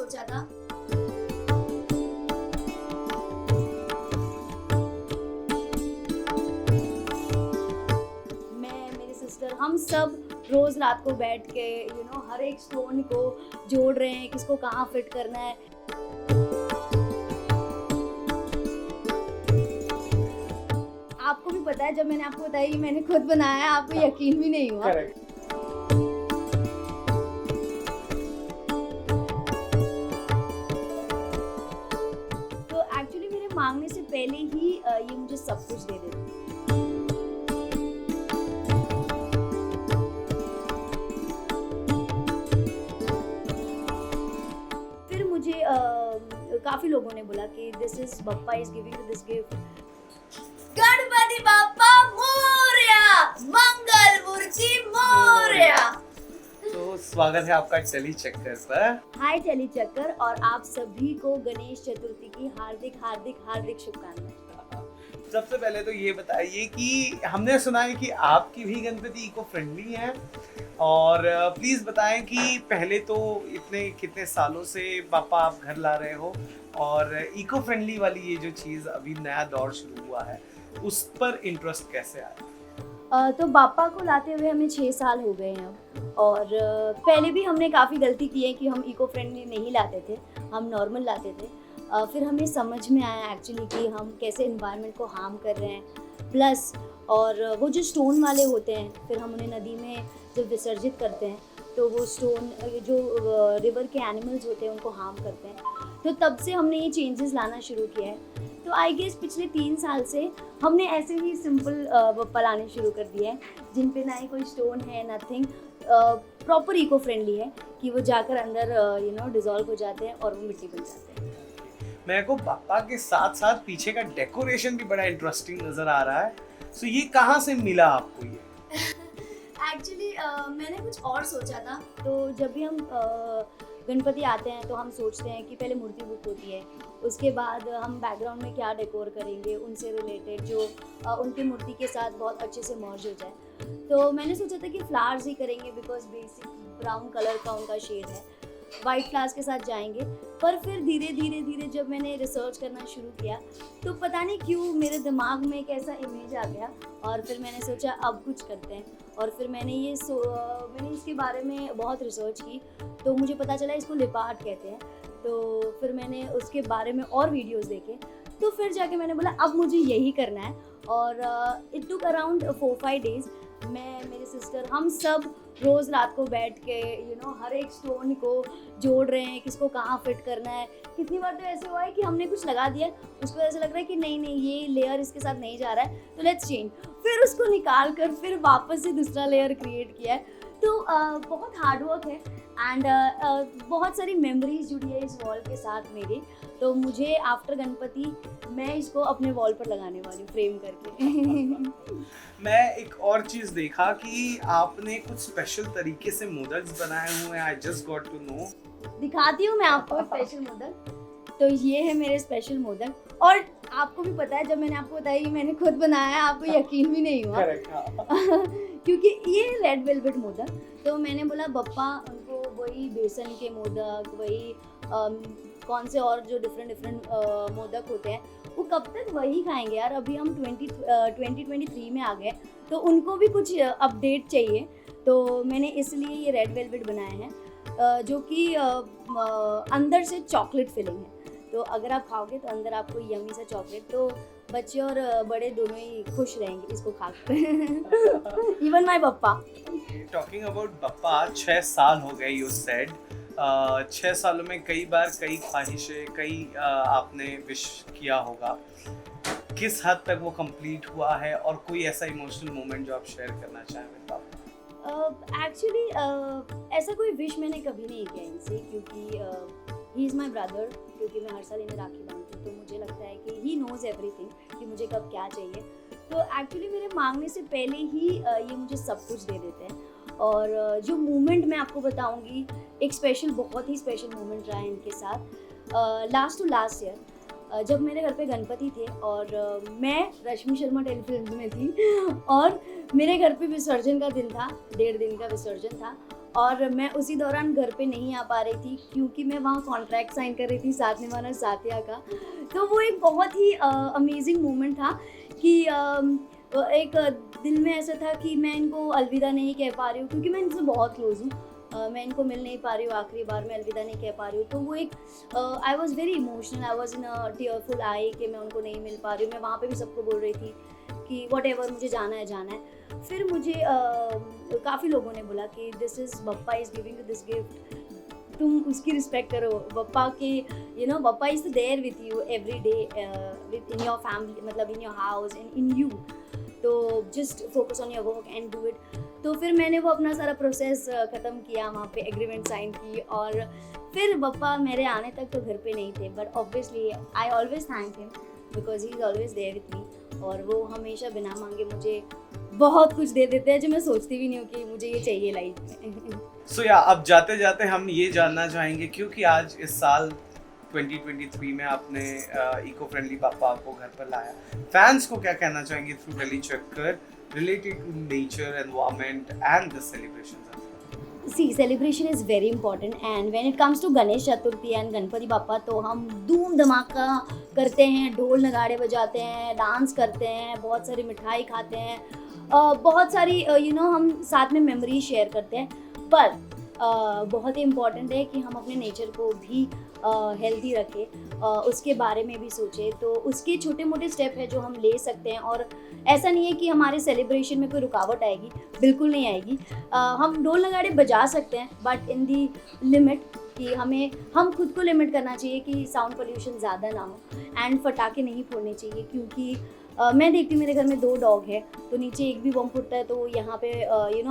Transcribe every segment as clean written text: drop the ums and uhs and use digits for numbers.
सोचा था। मैं, मेरी सिस्टर, हम सब रोज रात को बैठ के हर एक स्टोन को जोड़ रहे हैं, किसको कहाँ फिट करना है। आपको भी पता है, जब मैंने आपको बताया कि मैंने खुद बनाया है, आपको यकीन भी नहीं हुआ। तो एक्चुअली मेरे मांगने से पहले ही ये मुझे सब कुछ दे देते। फिर मुझे काफी लोगों ने बोला कि this is Bappa is giving you this gift. Ganpati Bappa Morya, Mangal Murti Morya. तो स्वागत है आपका चली चक्कर पर। हाय चली चक्कर, और आप सभी को गणेश चतुर्थी की हार्दिक हार्दिक हार्दिक शुभकामनाएं। सबसे पहले तो ये बताइए कि हमने सुना है कि आपकी भी गणपति इको फ्रेंडली है, और प्लीज बताएं कि पहले तो इतने कितने सालों से पापा आप घर ला रहे हो, और इको फ्रेंडली वाली ये जो चीज़ अभी नया दौर शुरू हुआ है उस पर इंटरेस्ट कैसे आया? तो बापा को लाते हुए हमें 6 साल हो गए हैं अब, और पहले भी हमने काफ़ी गलती की है कि हम इको फ्रेंडली नहीं लाते थे, हम नॉर्मल लाते थे। फिर हमें समझ में आया एक्चुअली कि हम कैसे एनवायरनमेंट को हार्म कर रहे हैं। प्लस और वो जो स्टोन वाले होते हैं, फिर हम उन्हें नदी में जब विसर्जित करते हैं तो वो स्टोन जो रिवर के एनिमल्स होते हैं उनको हार्म करते हैं। तो तब से हमने ये चेंजेस लाना शुरू किया है। तो आई गेस पिछले 3 साल से हमने ऐसे ही सिंपल बप्पा लाने शुरू कर दिया है, जिन पे ना ही कोई स्टोन है, नथिंग, प्रॉपर इको फ्रेंडली है कि वो जाकर अंदर डिजॉल्व हो जाते हैं और वो मिट्टी बन जाते हैं। मेरे को पापा के साथ साथ पीछे का डेकोरेशन भी बड़ा इंटरेस्टिंग नजर आ रहा है। सो ये कहाँ से मिला आपको ये? एक्चुअली मैंने कुछ और सोचा था। तो जब भी हम गणपति आते हैं तो हम सोचते हैं कि पहले मूर्ति बुक होती है, उसके बाद हम बैकग्राउंड में क्या डेकोर करेंगे उनसे रिलेटेड जो उनकी मूर्ति के साथ बहुत अच्छे से मर्ज हो जाए। तो मैंने सोचा था कि फ्लावर्स ही करेंगे, बिकॉज बेसिक ब्राउन कलर का उनका शेड है, वाइट फ्लावर्स के साथ जाएंगे। पर फिर धीरे धीरे जब मैंने रिसर्च करना शुरू किया तो पता नहीं क्यों मेरे दिमाग में एक ऐसा इमेज आ गया, और फिर मैंने सोचा अब कुछ करते हैं। और फिर मैंने इसके बारे में बहुत रिसर्च की, तो मुझे पता चला इसको लिपार्ट कहते हैं। तो फिर मैंने उसके बारे में और वीडियोस देखे, तो फिर जाके मैंने बोला अब मुझे यही करना है। और इट टुक अराउंड 4-5 डेज। मैं, मेरी सिस्टर, हम सब रोज रात को बैठ के हर एक स्टोन को जोड़ रहे हैं, किसको कहाँ फिट करना है। कितनी बार तो ऐसे हुआ है कि हमने कुछ लगा दिया, उसको ऐसा लग रहा है कि नहीं ये लेयर इसके साथ नहीं जा रहा है, तो लेट्स चेंज। फिर उसको निकाल कर फिर वापस से दूसरा लेयर क्रिएट किया है। तो बहुत हार्ड वर्क है, एंड बहुत सारी मेमोरीज जुड़ी है इस वॉल के साथ मेरी। तो मुझे आफ्टर गणपति मैं इसको अपने वॉल पर लगाने वाली हूँ फ्रेम करके। मैं एक और चीज देखा कि आपने कुछ स्पेशल तरीके से मोदक बनाए हुए हैं। I just got to know. दिखाती हूँ मैं आपको स्पेशल मोदक। तो ये है मेरे स्पेशल मोदक, और आपको भी पता है, जब मैंने आपको बताया कि मैंने खुद बनाया है, आपको यकीन भी नहीं हुआ। क्योंकि ये रेड वेलवेट मोदक। तो मैंने बोला बप्पा उनको वही बेसन के मोदक, वही कौन से और जो डिफरेंट मोदक होते हैं, वो कब तक वही खाएंगे यार। अभी हम 2023 में आ गए, तो उनको भी कुछ अपडेट चाहिए। तो मैंने इसलिए ये रेड वेलवेट बनाए हैं, जो कि अंदर से चॉकलेट फिलिंग है। तो अगर आप खाओगे तो अंदर आपको यमी सा चॉकलेट, तो बच्चे और बड़े दोनों ही खुश रहेंगे इसको खाकर। Even my Bappa. Talking about Bappa, 6 साल हो गए यू सेड। 6 सालों में कई बार कई ख्वाहिशें, कई आपने विश किया होगा। किस हद तक वो कंप्लीट हुआ है, और कोई ऐसा इमोशनल मोमेंट जो आप शेयर करना चाहें मेरे पापा? एक्चुअली ऐसा कोई विश मैंने कभी नहीं किया इनसे, क्योंकि ही इज़ माई ब्रदर। क्योंकि मैं हर साल इन्हें राखी बांधती हूँ, तो मुझे लगता है कि ही नोज़ एवरीथिंग कि मुझे कब क्या चाहिए। तो एक्चुअली मेरे मांगने से पहले ही ये मुझे सब कुछ दे देते हैं। और जो मोमेंट मैं आपको बताऊंगी, एक बहुत ही स्पेशल मोमेंट रहा है इनके साथ। लास्ट ईयर जब मेरे घर पे गणपति थे, और मैं रश्मि शर्मा टेलीफिल्म में थी, और मेरे घर पे विसर्जन का दिन था, 1.5 दिन का विसर्जन था। और मैं उसी दौरान घर पे नहीं आ पा रही थी क्योंकि मैं वहाँ कॉन्ट्रैक्ट साइन कर रही थी साथ निभाना साथिया का। तो वो एक बहुत ही अमेजिंग मोमेंट था कि एक दिल में ऐसा था कि मैं इनको अलविदा नहीं कह पा रही हूँ क्योंकि मैं इनसे बहुत क्लोज हूँ। मैं इनको मिल नहीं पा रही हूँ, आखिरी बार मैं अलविदा नहीं कह पा रही हूँ। तो वो एक I was very emotional, I was in a tearful eye कि मैं उनको नहीं मिल पा रही हूँ। मैं वहाँ पे भी सबको बोल रही थी कि वट एवर, मुझे जाना है जाना है। फिर मुझे काफ़ी लोगों ने बोला कि this is Bappa is giving you this gift, तुम उसकी रिस्पेक्ट करो। बप्पा के Bappa is there with you every day within your family, मतलब in your house and in you, तो just focus on your work and do it. तो फिर मैंने वो अपना सारा प्रोसेस ख़त्म किया, वहाँ पे एग्रीमेंट साइन की और फिर बप्पा मेरे आने तक तो घर पे नहीं थे, but obviously I always thank him because he is always there with me. और वो हमेशा बिना मांगे मुझे बहुत कुछ दे देते हैं जो मैं सोचती भी नहीं हूँ कि मुझे ये चाहिए लाइफ में। सो या अब जाते जाते हम ये जानना चाहेंगे, क्योंकि आज इस साल 2023 में आपने इको फ्रेंडली पापा को घर पर लाया, फैंस को क्या कहना चाहेंगे थ्रू दिल्ली चक्कर related to nature, environment and the celebrations as well? See, celebration is very important and when it comes to Ganesh Chaturthi and Ganpati बापा तो हम धूम धमाका करते हैं, ढोल नगाड़े बजाते हैं, डांस करते हैं, बहुत सारी मिठाई खाते हैं, बहुत सारी हम साथ में मेमोरी शेयर करते हैं। पर बहुत ही इम्पॉर्टेंट है कि हम अपने नेचर को भी हेल्दी रखें, उसके बारे में भी सोचें। तो उसके छोटे मोटे स्टेप है जो हम ले सकते हैं और ऐसा नहीं है कि हमारे सेलिब्रेशन में कोई रुकावट आएगी, बिल्कुल नहीं आएगी। हम ढोल नगाड़े बजा सकते हैं बट इन दी लिमिट, कि हम खुद को लिमिट करना चाहिए कि साउंड पोल्यूशन ज़्यादा ना हो एंड पटाखे नहीं फोड़ने चाहिए क्योंकि मैं देखती हूँ मेरे घर में 2 डॉग है, तो नीचे एक भी बम फूटता है तो यहाँ पे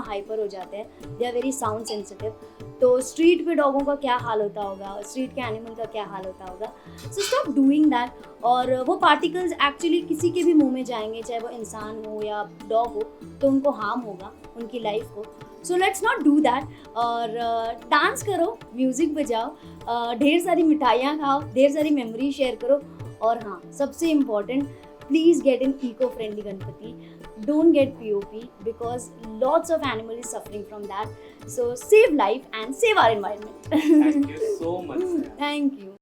हाइपर हो जाते हैं, they are very sound sensitive. तो स्ट्रीट पे डॉगों का क्या हाल होता होगा, स्ट्रीट के एनिमल का क्या हाल होता होगा। So stop doing that. और वो पार्टिकल्स एक्चुअली किसी के भी मुंह में जाएंगे, चाहे वो इंसान हो या डॉग हो, तो उनको हार्म होगा उनकी लाइफ को। So let's not do that. और डांस करो, म्यूज़िक बजाओ, ढेर सारी मिठाइयाँ खाओ, ढेर सारी मेमोरी शेयर करो। और हाँ, सबसे important, please get an eco-friendly Ganpati. Don't get POP because lots of animal is suffering from that. So save life and save our environment. Thank you so much. Thank you.